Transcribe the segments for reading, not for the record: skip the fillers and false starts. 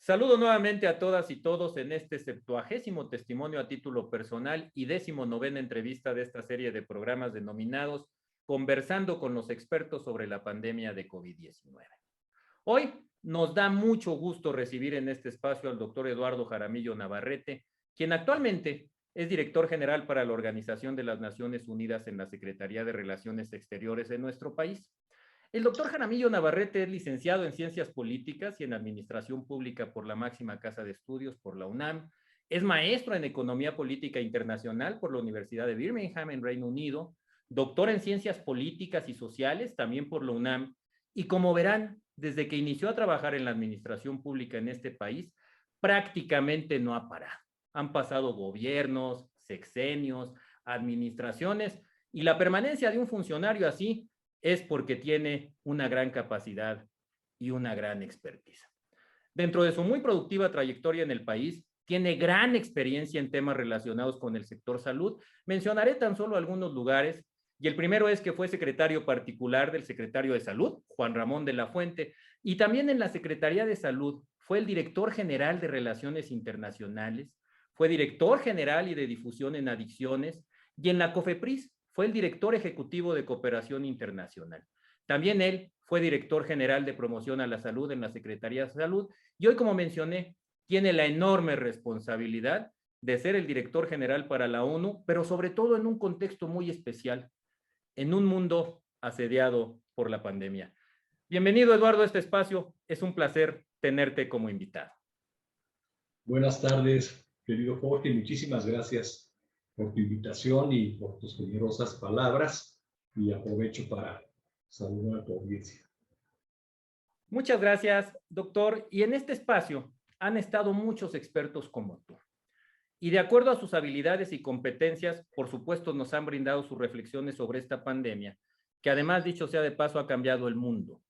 Saludo nuevamente a todas y todos en este 70º testimonio a título personal y 19ª entrevista de esta serie de programas denominados Conversando con los expertos sobre la pandemia de COVID-19. Hoy nos da mucho gusto recibir en este espacio al doctor Eduardo Jaramillo Navarrete, quien actualmente es director general para la Organización de las Naciones Unidas en la Secretaría de Relaciones Exteriores de nuestro país. El doctor Jaramillo Navarrete es licenciado en Ciencias Políticas y en Administración Pública por la máxima casa de estudios, por la UNAM. Es maestro en Economía Política Internacional por la Universidad de Birmingham, en Reino Unido. Doctor en Ciencias Políticas y Sociales, también por la UNAM. Y como verán, desde que inició a trabajar en la administración pública en este país, prácticamente no ha parado. Han pasado gobiernos, sexenios, administraciones, y la permanencia de un funcionario así es porque tiene una gran capacidad y una gran expertise. Dentro de su muy productiva trayectoria en el país, tiene gran experiencia en temas relacionados con el sector salud. Mencionaré tan solo algunos lugares, y el primero es que fue secretario particular del secretario de Salud, Juan Ramón de la Fuente, y también en la Secretaría de Salud fue el director general de Relaciones Internacionales, fue director general y de difusión en adicciones, y en la COFEPRIS fue el director ejecutivo de Cooperación Internacional. También él fue director general de promoción a la salud en la Secretaría de Salud y hoy, como mencioné, tiene la enorme responsabilidad de ser el director general para la ONU, pero sobre todo en un contexto muy especial, en un mundo asediado por la pandemia. Bienvenido, Eduardo, a este espacio. Es un placer tenerte como invitado. Buenas tardes, querido Jorge. Muchísimas gracias por tu invitación y por tus generosas palabras. Y aprovecho para saludar a tu audiencia. Muchas gracias, doctor. Y en este espacio han estado muchos expertos como tú. Y de acuerdo a sus habilidades y competencias, por supuesto, nos han brindado sus reflexiones sobre esta pandemia, que además, dicho sea de paso, ha cambiado el mundo.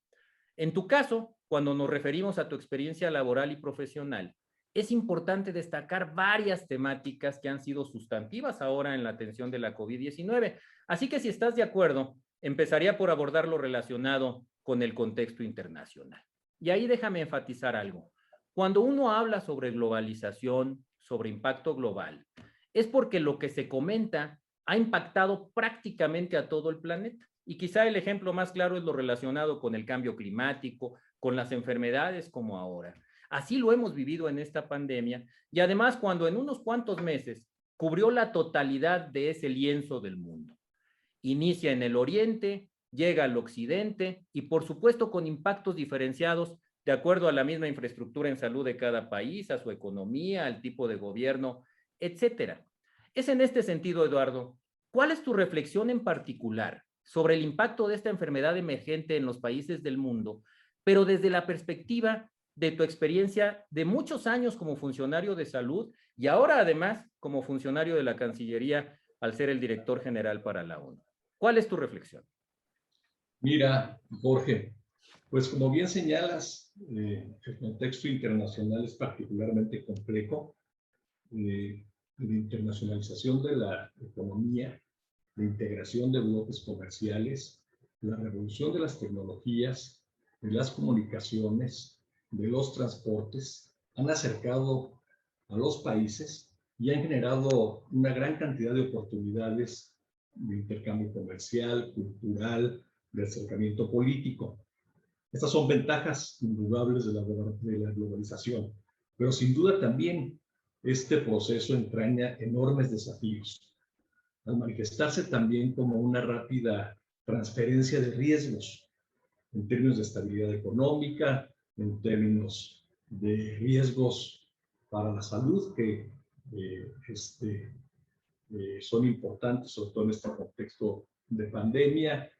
En tu caso, cuando nos referimos a tu experiencia laboral y profesional, es importante destacar varias temáticas que han sido sustantivas ahora en la atención de la COVID-19. Así que si estás de acuerdo, empezaría por abordar lo relacionado con el contexto internacional. Y ahí déjame enfatizar algo. Cuando uno habla sobre globalización, sobre impacto global, es porque lo que se comenta ha impactado prácticamente a todo el planeta. Y quizá el ejemplo más claro es lo relacionado con el cambio climático, con las enfermedades como ahora. Así lo hemos vivido en esta pandemia y además cuando en unos cuantos meses cubrió la totalidad de ese lienzo del mundo. Inicia en el oriente, llega al occidente y por supuesto con impactos diferenciados de acuerdo a la misma infraestructura en salud de cada país, a su economía, al tipo de gobierno, etcétera. Es en este sentido, Eduardo, ¿cuál es tu reflexión en particular sobre el impacto de esta enfermedad emergente en los países del mundo, pero desde la perspectiva de tu experiencia de muchos años como funcionario de salud y ahora además como funcionario de la Cancillería al ser el director general para la ONU? ¿Cuál es tu reflexión? Mira, Jorge, pues como bien señalas, el contexto internacional es particularmente complejo. La internacionalización de la economía, la integración de bloques comerciales, la revolución de las tecnologías, de las comunicaciones, de los transportes, han acercado a los países y han generado una gran cantidad de oportunidades de intercambio comercial, cultural, de acercamiento político. Estas son ventajas indudables de la globalización, pero sin duda también este proceso entraña enormes desafíos, al manifestarse también como una rápida transferencia de riesgos en términos de estabilidad económica, en términos de riesgos para la salud que son importantes, sobre todo en este contexto de pandemia,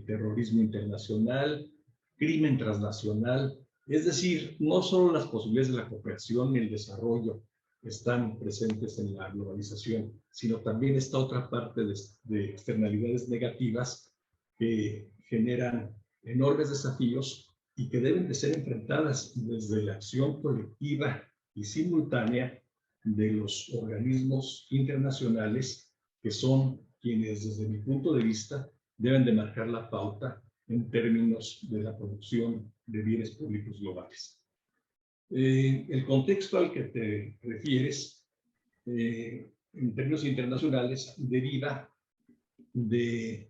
terrorismo internacional, crimen transnacional. Es decir, no solo las posibilidades de la cooperación y el desarrollo están presentes en la globalización, sino también esta otra parte de externalidades negativas que generan enormes desafíos y que deben de ser enfrentadas desde la acción colectiva y simultánea de los organismos internacionales, que son quienes, desde mi punto de vista, deben de marcar la pauta en términos de la producción de bienes públicos globales. El contexto al que te refieres, en términos internacionales, deriva del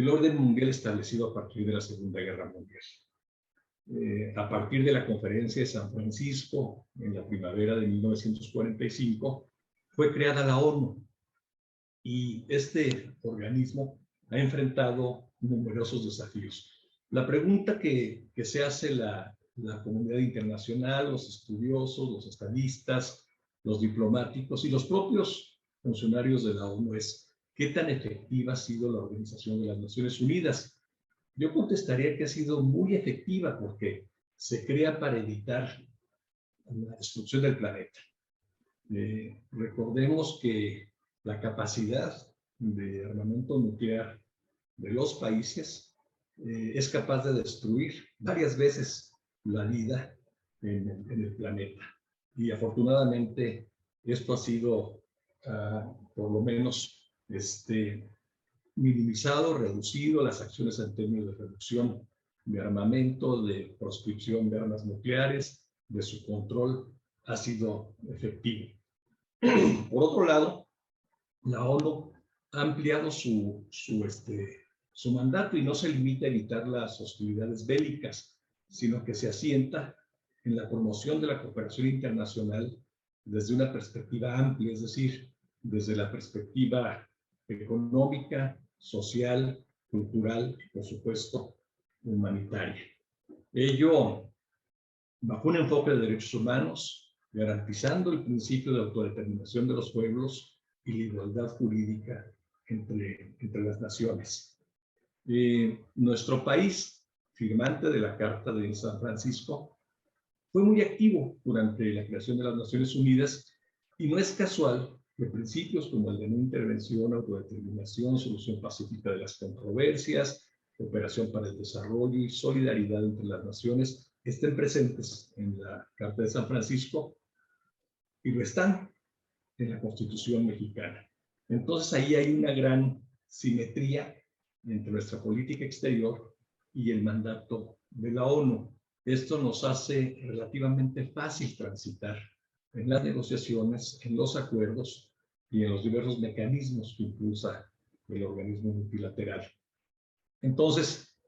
orden mundial establecido a partir de la Segunda Guerra Mundial. A partir de la Conferencia de San Francisco, en la primavera de 1945, fue creada la ONU, y este organismo ha enfrentado numerosos desafíos. La pregunta que se hace la comunidad internacional, los estudiosos, los estadistas, los diplomáticos y los propios funcionarios de la ONU es: ¿qué tan efectiva ha sido la Organización de las Naciones Unidas? Yo contestaría que ha sido muy efectiva, porque se crea para evitar la destrucción del planeta. Recordemos que la capacidad de armamento nuclear de los países es capaz de destruir varias veces la vida en el planeta. Y afortunadamente esto ha sido, por lo menos, minimizado, reducido. Las acciones en términos de reducción de armamento, de proscripción de armas nucleares, de su control, ha sido efectivo. Por otro lado, la ONU ha ampliado su mandato, y no se limita a evitar las hostilidades bélicas, sino que se asienta en la promoción de la cooperación internacional desde una perspectiva amplia, es decir, desde la perspectiva económica, social, cultural y, por supuesto, humanitaria. Ello bajo un enfoque de derechos humanos, garantizando el principio de autodeterminación de los pueblos y la igualdad jurídica entre las naciones. Nuestro país, firmante de la Carta de San Francisco, fue muy activo durante la creación de las Naciones Unidas, y no es casual que principios como el de no intervención, autodeterminación, solución pacífica de las controversias, cooperación para el desarrollo y solidaridad entre las naciones estén presentes en la Carta de San Francisco, y lo están en la Constitución mexicana. Entonces ahí hay una gran simetría entre nuestra política exterior y el mandato de la ONU. Esto nos hace relativamente fácil transitar en las negociaciones, en los acuerdos y en los diversos mecanismos que impulsa el organismo multilateral. Entonces,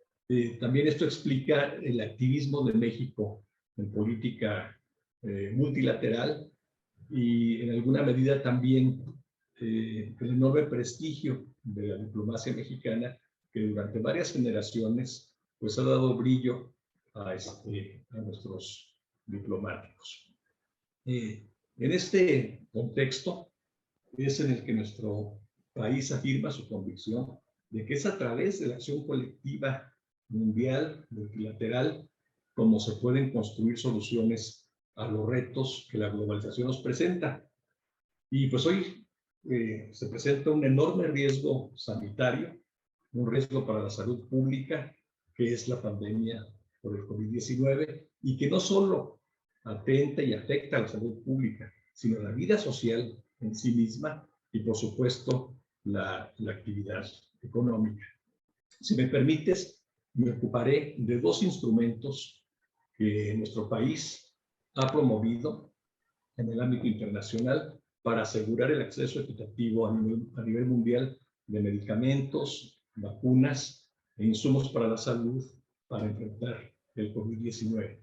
también esto explica el activismo de México en política multilateral, y en alguna medida también el enorme prestigio de la diplomacia mexicana, que durante varias generaciones pues ha dado brillo a nuestros diplomáticos. En este contexto es en el que nuestro país afirma su convicción de que es a través de la acción colectiva mundial, multilateral, como se pueden construir soluciones a los retos que la globalización nos presenta. Y pues hoy se presenta un enorme riesgo sanitario, un riesgo para la salud pública, que es la pandemia por el COVID-19, y que no solo atenta y afecta a la salud pública, sino a la vida social en sí misma y, por supuesto, la actividad económica. Si me permites, me ocuparé de dos instrumentos que nuestro país ha promovido en el ámbito internacional para asegurar el acceso equitativo a nivel mundial de medicamentos, vacunas e insumos para la salud para enfrentar el COVID-19.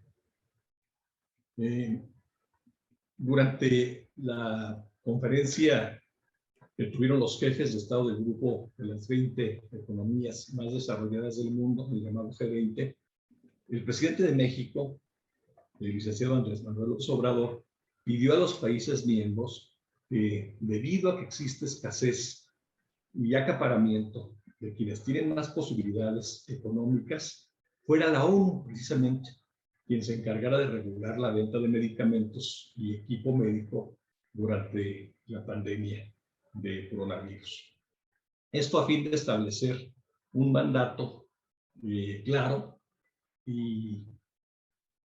Durante la conferencia que tuvieron los jefes de Estado del grupo de las 20 economías más desarrolladas del mundo, el llamado G20, el presidente de México, el licenciado Andrés Manuel López Obrador, pidió a los países miembros que, debido a que existe escasez y acaparamiento de quienes tienen más posibilidades económicas, fuera la ONU precisamente quien se encargara de regular la venta de medicamentos y equipo médico durante la pandemia de coronavirus. Esto a fin de establecer un mandato claro y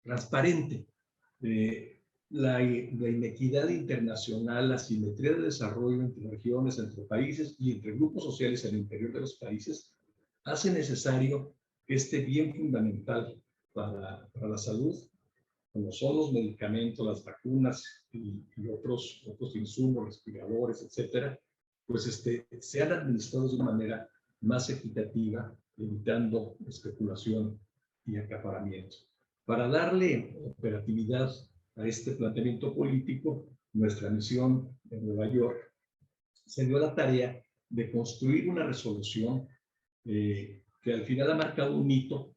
transparente. La inequidad internacional, la asimetría de desarrollo entre regiones, entre países y entre grupos sociales al interior de los países hace necesario que este bien fundamental para la salud como son los medicamentos, las vacunas y otros insumos, respiradores, etcétera, pues sean administrados de una manera más equitativa, evitando especulación y acaparamiento. Para darle operatividad a este planteamiento político, nuestra misión en Nueva York se dio la tarea de construir una resolución que al final ha marcado un hito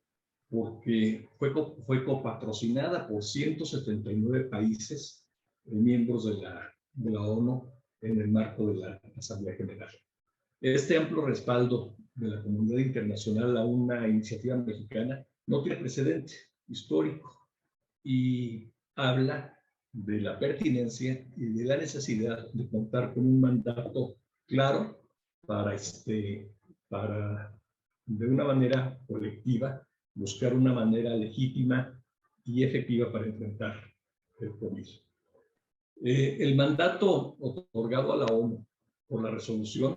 porque fue copatrocinada por 179 países miembros de la ONU en el marco de la Asamblea General. Este amplio respaldo de la comunidad internacional a una iniciativa mexicana no tiene precedente histórico y habla de la pertinencia y de la necesidad de contar con un mandato claro para de una manera colectiva, buscar una manera legítima y efectiva para enfrentar el COVID. El mandato otorgado a la ONU por la resolución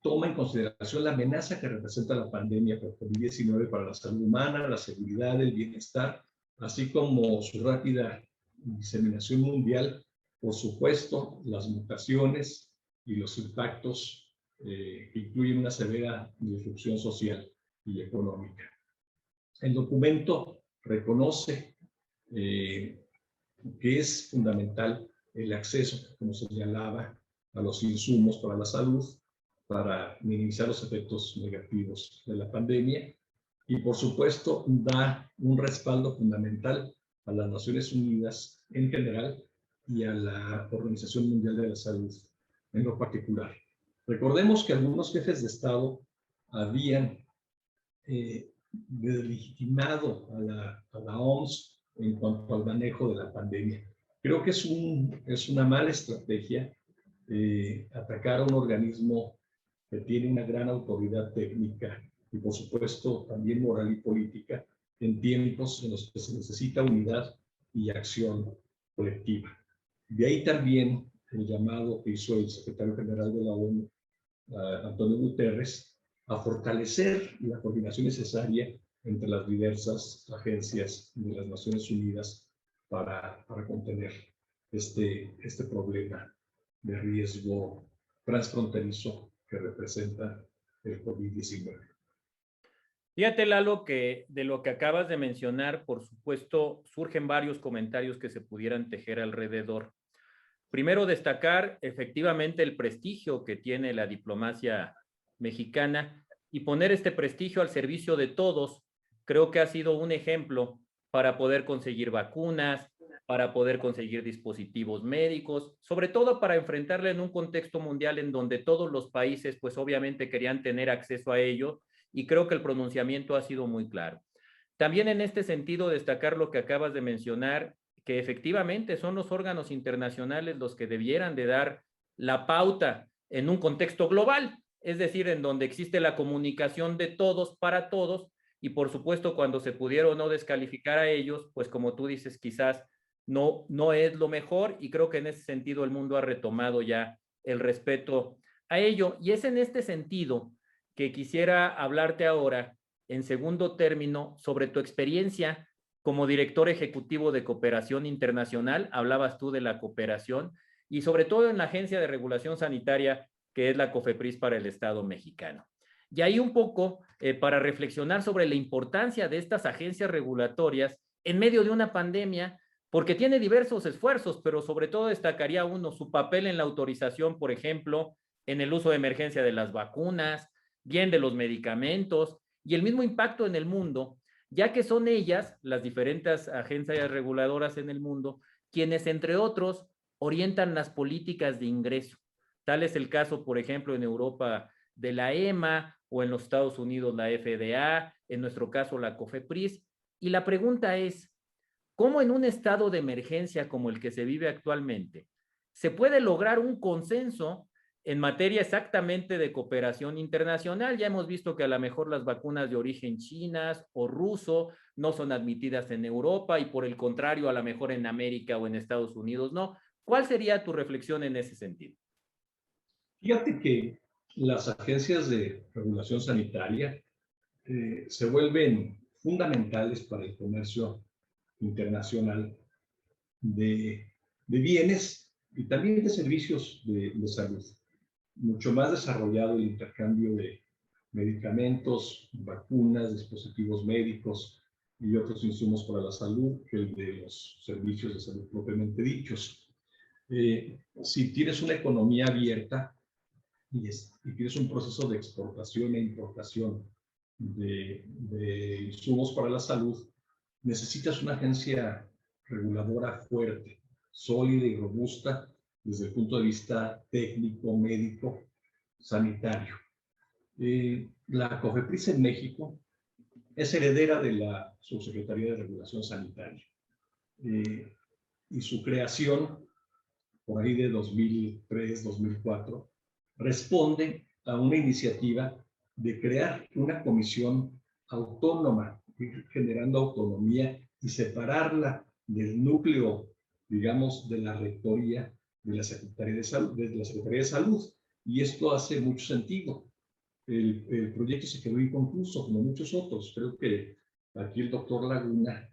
toma en consideración la amenaza que representa la pandemia por COVID-19 para la salud humana, la seguridad, el bienestar, así como su rápida diseminación mundial, por supuesto, las mutaciones y los impactos que incluyen una severa disrupción social y económica. El documento reconoce que es fundamental el acceso, como se señalaba, a los insumos para la salud, para minimizar los efectos negativos de la pandemia y, por supuesto, da un respaldo fundamental a las Naciones Unidas en general y a la Organización Mundial de la Salud en lo particular. Recordemos que algunos jefes de Estado habían deslegitimado a la OMS en cuanto al manejo de la pandemia. Creo que es una mala estrategia atacar a un organismo que tiene una gran autoridad técnica y, por supuesto, también moral y política en tiempos en los que se necesita unidad y acción colectiva. De ahí también el llamado que hizo el secretario general de la ONU, Antonio Guterres, a fortalecer la coordinación necesaria entre las diversas agencias de las Naciones Unidas para contener este problema de riesgo transfronterizo que representa el COVID-19. Fíjate, Lalo, que de lo que acabas de mencionar, por supuesto, surgen varios comentarios que se pudieran tejer alrededor. Primero, destacar efectivamente el prestigio que tiene la diplomacia mexicana y poner este prestigio al servicio de todos. Creo que ha sido un ejemplo para poder conseguir vacunas, para poder conseguir dispositivos médicos, sobre todo para enfrentarle en un contexto mundial en donde todos los países, pues obviamente querían tener acceso a ello, y creo que el pronunciamiento ha sido muy claro. También en este sentido, destacar lo que acabas de mencionar, que efectivamente son los órganos internacionales los que debieran de dar la pauta en un contexto global, es decir, en donde existe la comunicación de todos para todos, y por supuesto cuando se pudieron no descalificar a ellos, pues como tú dices, quizás no es lo mejor, y creo que en ese sentido el mundo ha retomado ya el respeto a ello. Y es en este sentido que quisiera hablarte ahora, en segundo término, sobre tu experiencia como director ejecutivo de cooperación internacional. Hablabas tú de la cooperación y sobre todo en la Agencia de Regulación Sanitaria, que es la COFEPRIS para el Estado mexicano. Y ahí un poco para reflexionar sobre la importancia de estas agencias regulatorias en medio de una pandemia, porque tiene diversos esfuerzos, pero sobre todo destacaría uno, su papel en la autorización, por ejemplo, en el uso de emergencia de las vacunas, bien de los medicamentos y el mismo impacto en el mundo, ya que son ellas, las diferentes agencias reguladoras en el mundo, quienes, entre otros, orientan las políticas de ingreso. Tal es el caso, por ejemplo, en Europa de la EMA o en los Estados Unidos la FDA, en nuestro caso la COFEPRIS. Y la pregunta es, ¿cómo en un estado de emergencia como el que se vive actualmente se puede lograr un consenso en materia exactamente de cooperación internacional? Ya hemos visto que a lo mejor las vacunas de origen chinas o ruso no son admitidas en Europa y por el contrario, a lo mejor en América o en Estados Unidos no. ¿Cuál sería tu reflexión en ese sentido? Fíjate que las agencias de regulación sanitaria se vuelven fundamentales para el comercio internacional de bienes y también de servicios de salud. Mucho más desarrollado el intercambio de medicamentos, vacunas, dispositivos médicos y otros insumos para la salud que el de los servicios de salud propiamente dichos. Si tienes una economía abierta y tienes un proceso de exportación e importación de insumos para la salud, necesitas una agencia reguladora fuerte, sólida y robusta desde el punto de vista técnico, médico, sanitario. La COFEPRIS en México es heredera de la Subsecretaría de Regulación Sanitaria y su creación, por ahí de 2003-2004, responde a una iniciativa de crear una comisión autónoma, generando autonomía y separarla del núcleo, digamos, de la rectoría de la Secretaría de Salud, Y esto hace mucho sentido. El proyecto se quedó inconcluso, como muchos otros. Creo que aquí el doctor Laguna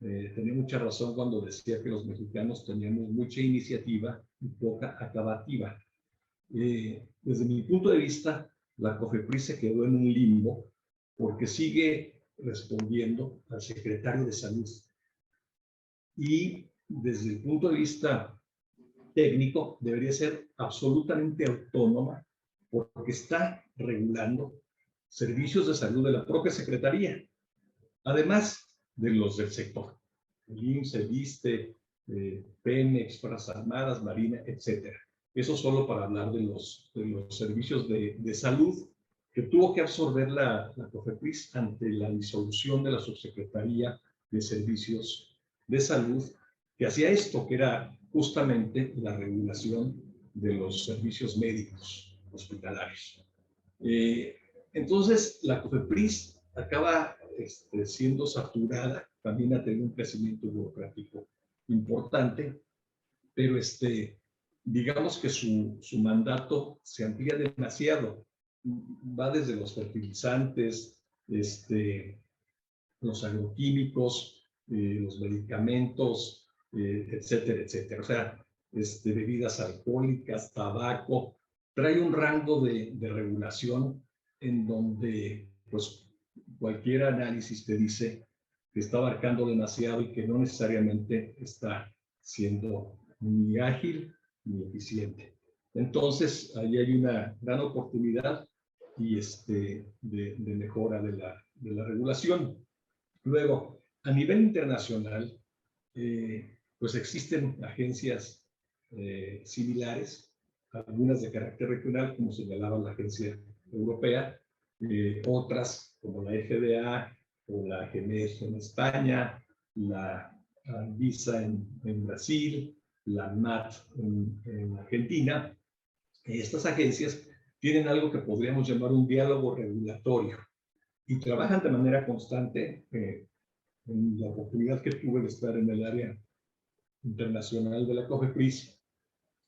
tenía mucha razón cuando decía que los mexicanos teníamos mucha iniciativa y poca acabativa. Desde mi punto de vista, la COFEPRIS se quedó en un limbo porque sigue respondiendo al secretario de Salud. Y desde el punto de vista técnico, debería ser absolutamente autónoma porque está regulando servicios de salud de la propia Secretaría, además de los del sector, el IMSS, el ISSSTE, Pemex, Fuerzas Armadas, Marina, etc. Eso solo para hablar de los servicios de salud que tuvo que absorber la COFEPRIS ante la disolución de la Subsecretaría de Servicios de Salud, que hacía esto, que era justamente la regulación de los servicios médicos hospitalarios. Entonces, la COFEPRIS acaba siendo saturada, también ha tenido un crecimiento burocrático importante, pero digamos que su mandato se amplía demasiado. Va desde los fertilizantes, los agroquímicos, los medicamentos, etcétera, etcétera. O sea, bebidas alcohólicas, tabaco, trae un rango de regulación en donde, pues, cualquier análisis te dice que está abarcando demasiado y que no necesariamente está siendo ni ágil ni eficiente. Entonces, ahí hay una gran oportunidad y de mejora de la regulación. Luego, a nivel internacional, pues existen agencias similares, algunas de carácter regional, como señalaba la Agencia Europea, otras como la FDA o la GEMES en España, la ANVISA en Brasil, la MAT en Argentina. Estas agencias tienen algo que podríamos llamar un diálogo regulatorio y trabajan de manera constante. En la oportunidad que tuve de estar en el área internacional de la COFEPRIS,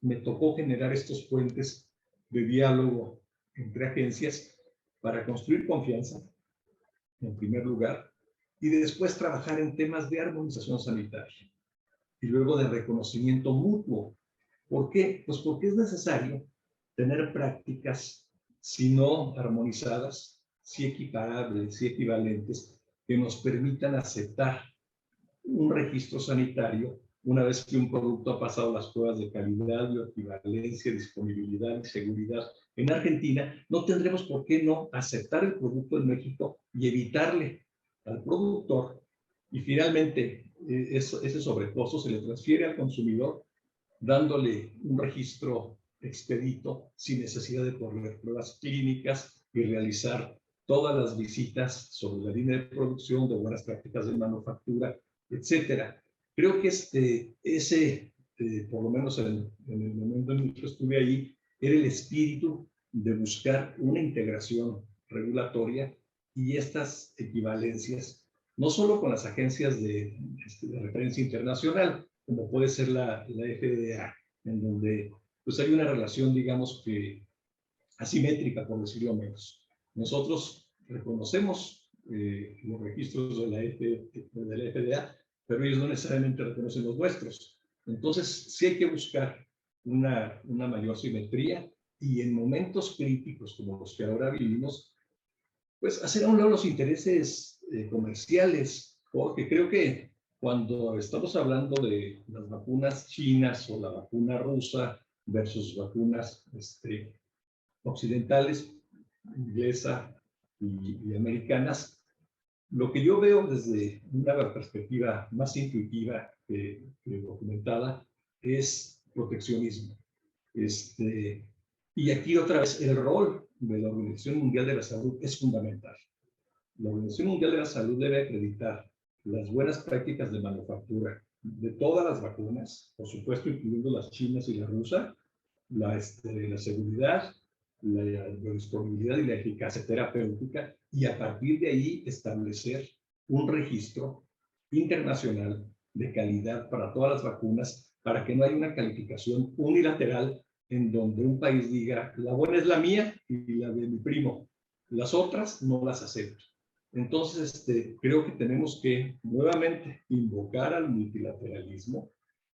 me tocó generar estos puentes de diálogo entre agencias para construir confianza, en primer lugar, y después trabajar en temas de armonización sanitaria y luego de reconocimiento mutuo. ¿Por qué? Pues porque es necesario tener prácticas, si no armonizadas, si equiparables, si equivalentes, que nos permitan aceptar un registro sanitario una vez que un producto ha pasado las pruebas de calidad, bioequivalencia, disponibilidad y seguridad. En Argentina no tendremos por qué no aceptar el producto en México y evitarle al productor, y finalmente ese sobrecosto se le transfiere al consumidor dándole un registro expedito sin necesidad de correr pruebas clínicas y realizar todas las visitas sobre la línea de producción, de buenas prácticas de manufactura, etcétera. Creo que ese, por lo menos en el momento en que estuve ahí, era el espíritu de buscar una integración regulatoria y estas equivalencias, no solo con las agencias de referencia internacional, como puede ser la FDA, en donde pues hay una relación, digamos que asimétrica, por decirlo menos. Nosotros reconocemos los registros de la FDA, pero ellos no necesariamente reconocen los nuestros. Entonces, sí hay que buscar una mayor simetría y en momentos críticos como los que ahora vivimos, pues hacer a un lado los intereses comerciales, porque creo que cuando estamos hablando de las vacunas chinas o la vacuna rusa versus vacunas occidentales, inglesa y americanas, lo que yo veo desde una perspectiva más intuitiva que documentada es proteccionismo. Y aquí otra vez el rol de la Organización Mundial de la Salud es fundamental. La Organización Mundial de la Salud debe acreditar las buenas prácticas de manufactura de todas las vacunas, por supuesto incluyendo las chinas y la rusa, la seguridad, la disponibilidad y la eficacia terapéutica, y a partir de ahí establecer un registro internacional de calidad para todas las vacunas, para que no haya una calificación unilateral en donde un país diga, la buena es la mía y la de mi primo, las otras no las acepto. Entonces, creo que tenemos que nuevamente invocar al multilateralismo,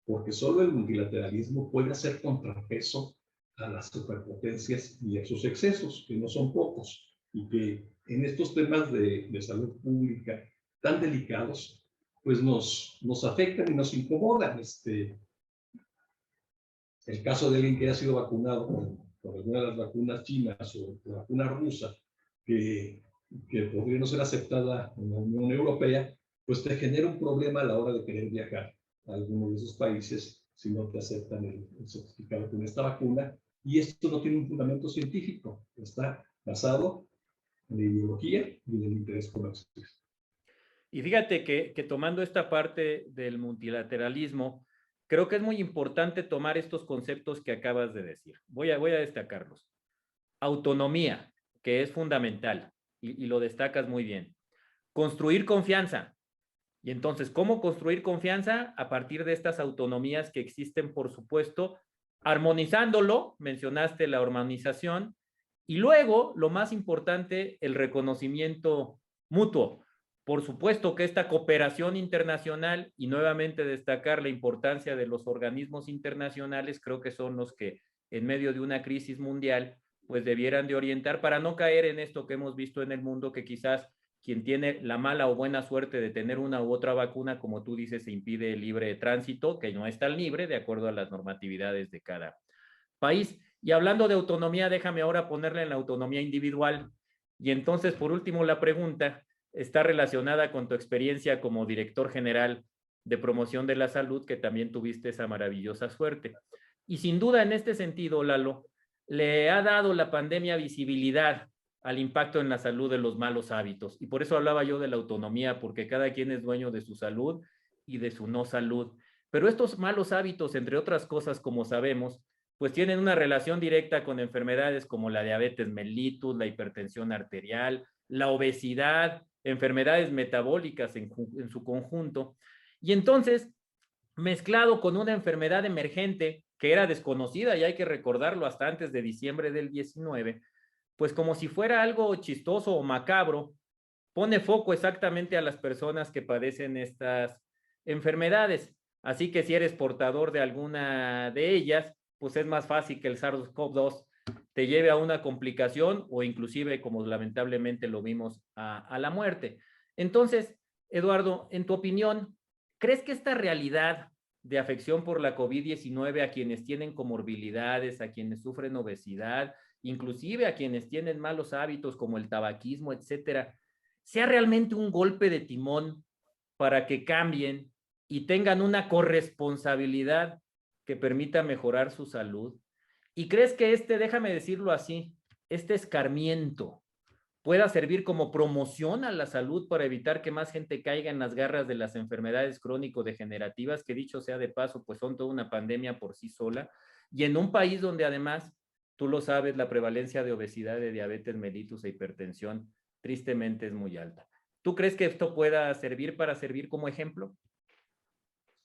porque solo el multilateralismo puede hacer contrapeso a las superpotencias y a sus excesos, que no son pocos, y que en estos temas de salud pública tan delicados, pues nos afectan y nos incomodan. El caso de alguien que haya sido vacunado con alguna de las vacunas chinas o la vacuna rusa, que podría no ser aceptada en la Unión Europea, pues te genera un problema a la hora de querer viajar a alguno de esos países si no te aceptan el certificado con esta vacuna. Y esto no tiene un fundamento científico, está basado en la ideología y en el interés comercial. Y fíjate que tomando esta parte del multilateralismo, creo que es muy importante tomar estos conceptos que acabas de decir. Voy a destacarlos. Autonomía, que es fundamental, y lo destacas muy bien. Construir confianza. Y entonces, ¿cómo construir confianza? A partir de estas autonomías que existen, por supuesto, armonizándolo, mencionaste la armonización, y luego, lo más importante, el reconocimiento mutuo. Por supuesto que esta cooperación internacional, y nuevamente destacar la importancia de los organismos internacionales, creo que son los que en medio de una crisis mundial, pues debieran de orientar para no caer en esto que hemos visto en el mundo, que quizás quien tiene la mala o buena suerte de tener una u otra vacuna, como tú dices, se impide el libre tránsito, que no es tan libre de acuerdo a las normatividades de cada país. Y hablando de autonomía, déjame ahora ponerle en la autonomía individual. Y entonces, por último, la pregunta está relacionada con tu experiencia como director general de promoción de la salud, que también tuviste esa maravillosa suerte. Y sin duda, en este sentido, Lalo, le ha dado la pandemia visibilidad al impacto en la salud de los malos hábitos. Y por eso hablaba yo de la autonomía, porque cada quien es dueño de su salud y de su no salud. Pero estos malos hábitos, entre otras cosas, como sabemos, pues tienen una relación directa con enfermedades como la diabetes mellitus, la hipertensión arterial, la obesidad, enfermedades metabólicas en su conjunto. Y entonces, mezclado con una enfermedad emergente que era desconocida, y hay que recordarlo, hasta antes de diciembre del 19, pues como si fuera algo chistoso o macabro, pone foco exactamente a las personas que padecen estas enfermedades. Así que si eres portador de alguna de ellas, pues es más fácil que el SARS-CoV-2 te lleve a una complicación o inclusive, como lamentablemente lo vimos, a la muerte. Entonces, Eduardo, en tu opinión, ¿crees que esta realidad de afección por la COVID-19 a quienes tienen comorbilidades, a quienes sufren obesidad, inclusive a quienes tienen malos hábitos como el tabaquismo, etcétera, sea realmente un golpe de timón para que cambien y tengan una corresponsabilidad que permita mejorar su salud? ¿Y crees que déjame decirlo así, este escarmiento pueda servir como promoción a la salud para evitar que más gente caiga en las garras de las enfermedades crónico-degenerativas, que dicho sea de paso, pues son toda una pandemia por sí sola, y en un país donde además, tú lo sabes, la prevalencia de obesidad, de diabetes mellitus e hipertensión tristemente es muy alta? ¿Tú crees que esto pueda servir como ejemplo?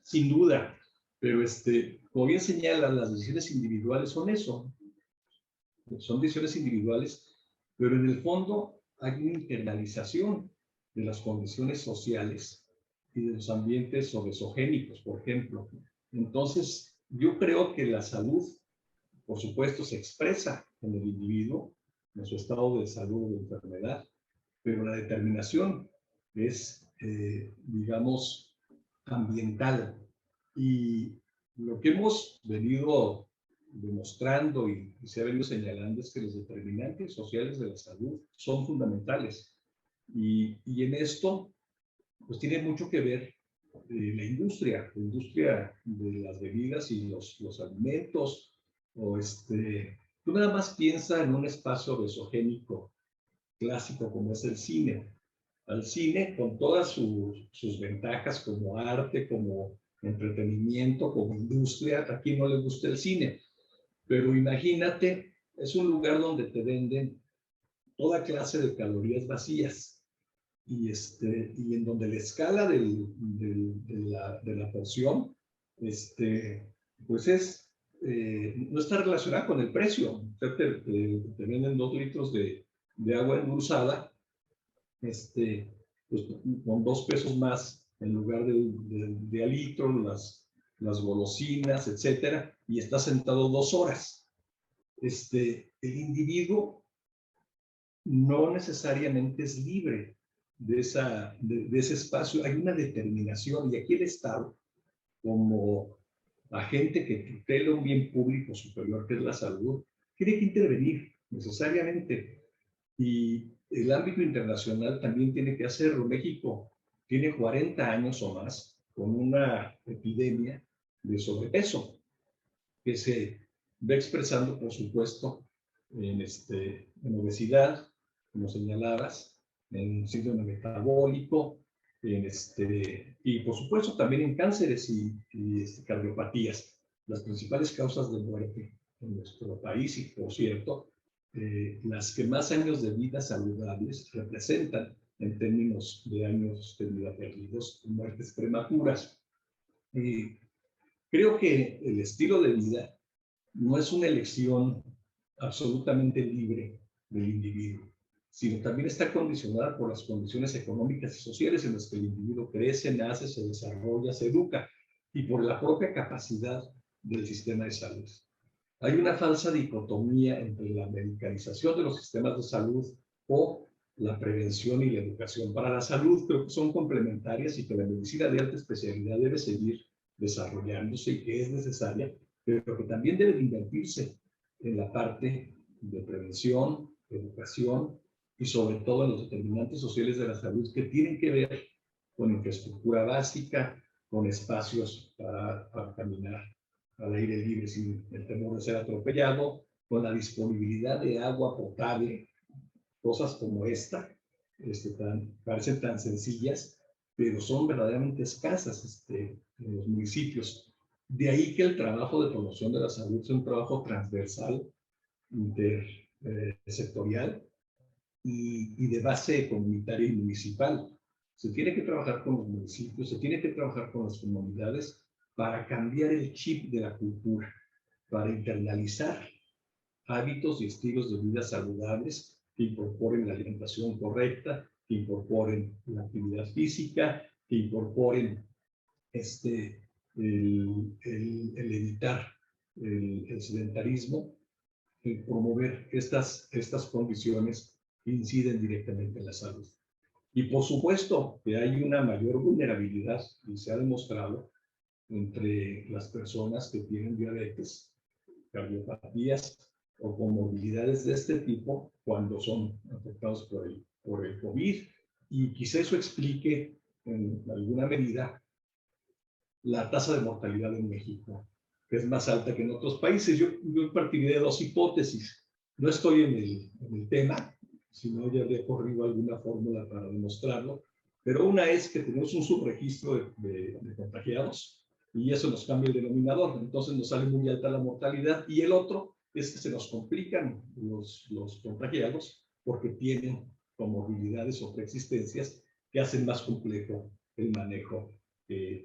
Sin duda, pero como bien señalan, las decisiones individuales son eso, son decisiones individuales, pero en el fondo hay una internalización de las condiciones sociales y de los ambientes obesogénicos, por ejemplo. Entonces, yo creo que la salud, por supuesto, se expresa en el individuo, en su estado de salud o de enfermedad, pero la determinación es, digamos, ambiental. Y lo que hemos venido demostrando y se ha venido señalando es que los determinantes sociales de la salud son fundamentales. Y en esto, pues tiene mucho que ver la industria de las bebidas y los alimentos. Tú nada más piensa en un espacio obesogénico clásico como es el cine. Al cine, con todas sus ventajas como arte, como entretenimiento, como industria, a quien no le gusta el cine. Pero imagínate, es un lugar donde te venden toda clase de calorías vacías y en donde la escala de la porción pues no está relacionada con el precio. O sea, te venden 2 litros de agua endulzada pues, con 2 pesos más en lugar de al litro, las golosinas, etcétera, y está sentado 2 horas. El individuo no necesariamente es libre de ese espacio. Hay una determinación, y aquí el Estado, como agente que tutela un bien público superior que es la salud, tiene que intervenir necesariamente. Y el ámbito internacional también tiene que hacerlo. México tiene 40 años o más con una epidemia de sobrepeso que se ve expresando, por supuesto, en obesidad, como señalabas, en síndrome metabólico, y por supuesto también en cánceres y cardiopatías. Las principales causas de muerte en nuestro país, y por cierto, las que más años de vida saludables representan en términos de años de vida perdidos, muertes prematuras. Creo que el estilo de vida no es una elección absolutamente libre del individuo, sino también está condicionada por las condiciones económicas y sociales en las que el individuo crece, nace, se desarrolla, se educa, y por la propia capacidad del sistema de salud. Hay una falsa dicotomía entre la medicalización de los sistemas de salud o la prevención y la educación. Para la salud creo que son complementarias y que la medicina de alta especialidad debe seguir desarrollándose y que es necesaria, pero que también debe invertirse en la parte de prevención, educación y sobre todo en los determinantes sociales de la salud que tienen que ver con infraestructura básica, con espacios para caminar al aire libre sin el temor de ser atropellado, con la disponibilidad de agua potable, cosas como esta, parecen tan sencillas, pero son verdaderamente escasas en los municipios. De ahí que el trabajo de promoción de la salud es un trabajo transversal, intersectorial y de base comunitaria y municipal. Se tiene que trabajar con los municipios, se tiene que trabajar con las comunidades para cambiar el chip de la cultura, para internalizar hábitos y estilos de vida saludables que incorporen la alimentación correcta, que incorporen la actividad física, que incorporen el evitar el sedentarismo, el promover estas condiciones que inciden directamente en la salud. Y por supuesto que hay una mayor vulnerabilidad, y se ha demostrado, entre las personas que tienen diabetes, cardiopatías o comorbilidades de este tipo cuando son afectados por el COVID. Y quizá eso explique en alguna medida la tasa de mortalidad en México, que es más alta que en otros países. Yo partiría de 2 hipótesis. No estoy en el tema, sino ya habría corrido alguna fórmula para demostrarlo, pero una es que tenemos un subregistro de contagiados y eso nos cambia el denominador, entonces nos sale muy alta la mortalidad, y el otro es que se nos complican los contagiados porque tienen comorbilidades o preexistencias que hacen más complejo el manejo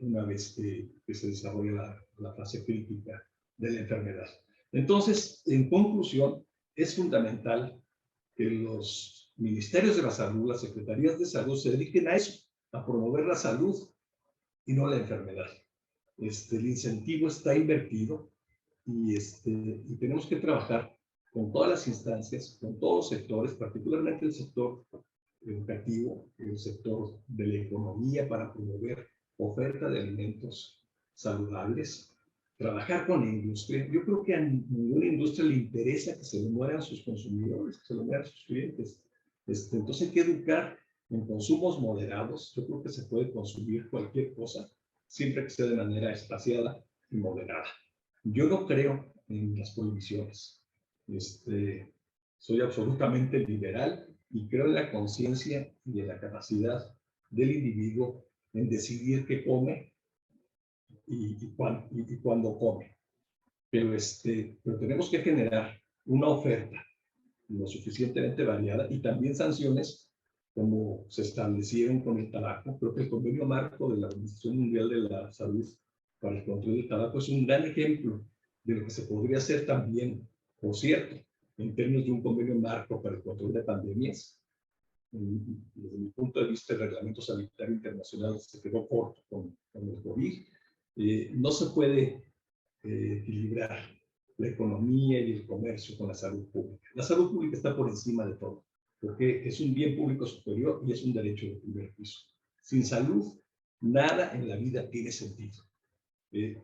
una vez que se desarrolla la fase crítica de la enfermedad. Entonces, en conclusión, es fundamental que los ministerios de la salud, las secretarías de salud se dediquen a eso, a promover la salud y no la enfermedad. El incentivo está invertido y tenemos que trabajar con todas las instancias, con todos los sectores, particularmente el sector educativo, el sector de la economía para promover oferta de alimentos saludables, trabajar con la industria. Yo creo que a ninguna industria le interesa que se le mueran sus consumidores, que se le mueran sus clientes. Entonces hay que educar en consumos moderados. Yo creo que se puede consumir cualquier cosa, siempre que sea de manera espaciada y moderada. Yo no creo en las prohibiciones. Soy absolutamente liberal y creo en la conciencia y en la capacidad del individuo en decidir qué come y cuándo come. Pero tenemos que generar una oferta lo suficientemente variada y también sanciones como se establecieron con el tabaco. Creo que el convenio marco de la Organización Mundial de la Salud para el control del tabaco es un gran ejemplo de lo que se podría hacer también, por cierto, en términos de un convenio marco para el control de pandemias. Desde mi punto de vista, el Reglamento Sanitario Internacional se quedó corto con el COVID. No se puede equilibrar la economía y el comercio con la salud pública. La salud pública está por encima de todo, porque es un bien público superior y es un derecho de primer piso. Sin salud, nada en la vida tiene sentido.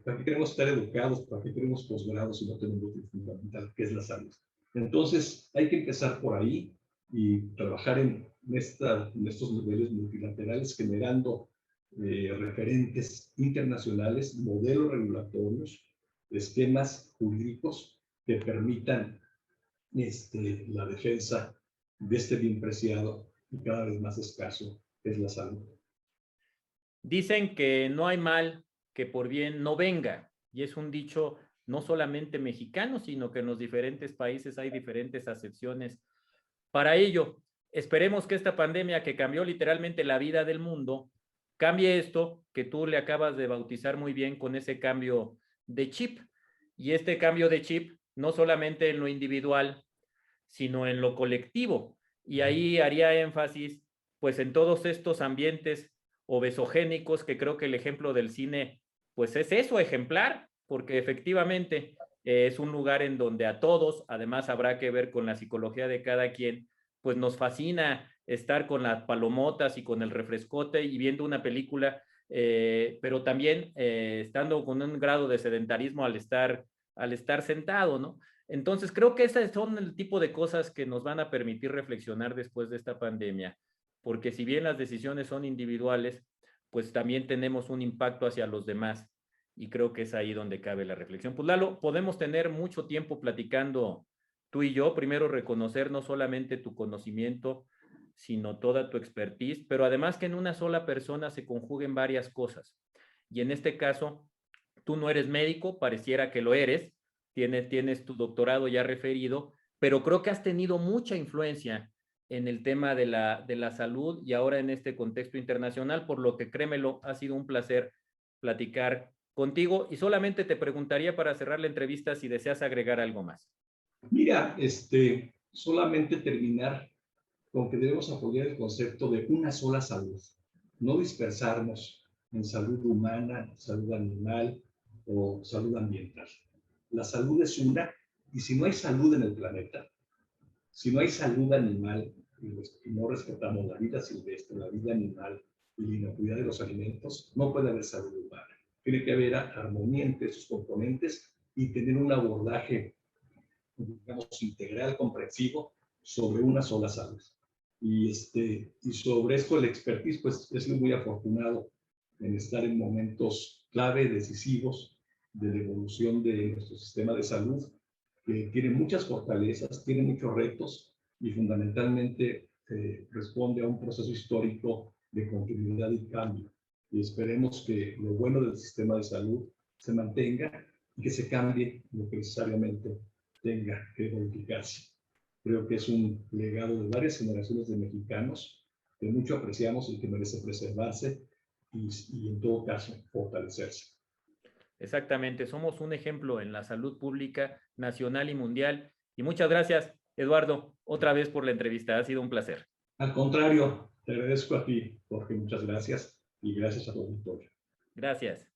¿Para qué queremos estar educados? ¿Para qué queremos posgrados si no tenemos lo fundamental, que es la salud? Entonces, hay que empezar por ahí y trabajar en estos niveles multilaterales, generando referentes internacionales, modelos regulatorios, esquemas jurídicos que permitan la defensa de este bien preciado y cada vez más escaso, que es la salud. Dicen que no hay mal que por bien no venga, y es un dicho no solamente mexicano, sino que en los diferentes países hay diferentes acepciones para ello. Esperemos que esta pandemia que cambió literalmente la vida del mundo, cambie esto que tú le acabas de bautizar muy bien con ese cambio de chip. Y este cambio de chip no solamente en lo individual, sino en lo colectivo. Y ahí haría énfasis pues en todos estos ambientes obesogénicos, que creo que el ejemplo del cine pues es eso, ejemplar, porque efectivamente es un lugar en donde a todos, además habrá que ver con la psicología de cada quien, pues nos fascina estar con las palomotas y con el refrescote y viendo una película, pero también estando con un grado de sedentarismo al estar sentado, ¿no? Entonces creo que esas son el tipo de cosas que nos van a permitir reflexionar después de esta pandemia, porque si bien las decisiones son individuales, pues también tenemos un impacto hacia los demás y creo que es ahí donde cabe la reflexión. Pues Lalo, podemos tener mucho tiempo platicando tú y yo, primero reconocer no solamente tu conocimiento, sino toda tu expertise, pero además que en una sola persona se conjuguen varias cosas. Y en este caso, tú no eres médico, pareciera que lo eres, tienes tu doctorado ya referido, pero creo que has tenido mucha influencia en el tema de la salud y ahora en este contexto internacional, por lo que créemelo, ha sido un placer platicar contigo y solamente te preguntaría para cerrar la entrevista si deseas agregar algo más. Mira, solamente terminar con que debemos apoyar el concepto de una sola salud, no dispersarnos en salud humana, salud animal o salud ambiental. La salud es una, y si no hay salud en el planeta, si no hay salud animal y no respetamos la vida silvestre, la vida animal y la inocuidad de los alimentos, no puede haber salud humana. Tiene que haber armonía entre sus componentes y tener un abordaje, digamos, integral, comprensivo sobre una sola salud. Y sobre esto el expertise, pues he sido muy afortunado en estar en momentos clave, decisivos de la evolución de nuestro sistema de salud, que tiene muchas fortalezas, tiene muchos retos y fundamentalmente responde a un proceso histórico de continuidad y cambio. Y esperemos que lo bueno del sistema de salud se mantenga y que se cambie lo que necesariamente tenga que modificarse. Creo que es un legado de varias generaciones de mexicanos que mucho apreciamos y que merece preservarse y en todo caso fortalecerse. Exactamente, somos un ejemplo en la salud pública nacional y mundial. Y muchas gracias, Eduardo, otra vez por la entrevista. Ha sido un placer. Al contrario, te agradezco a ti, Jorge, muchas gracias y gracias a tu auditorio. Gracias.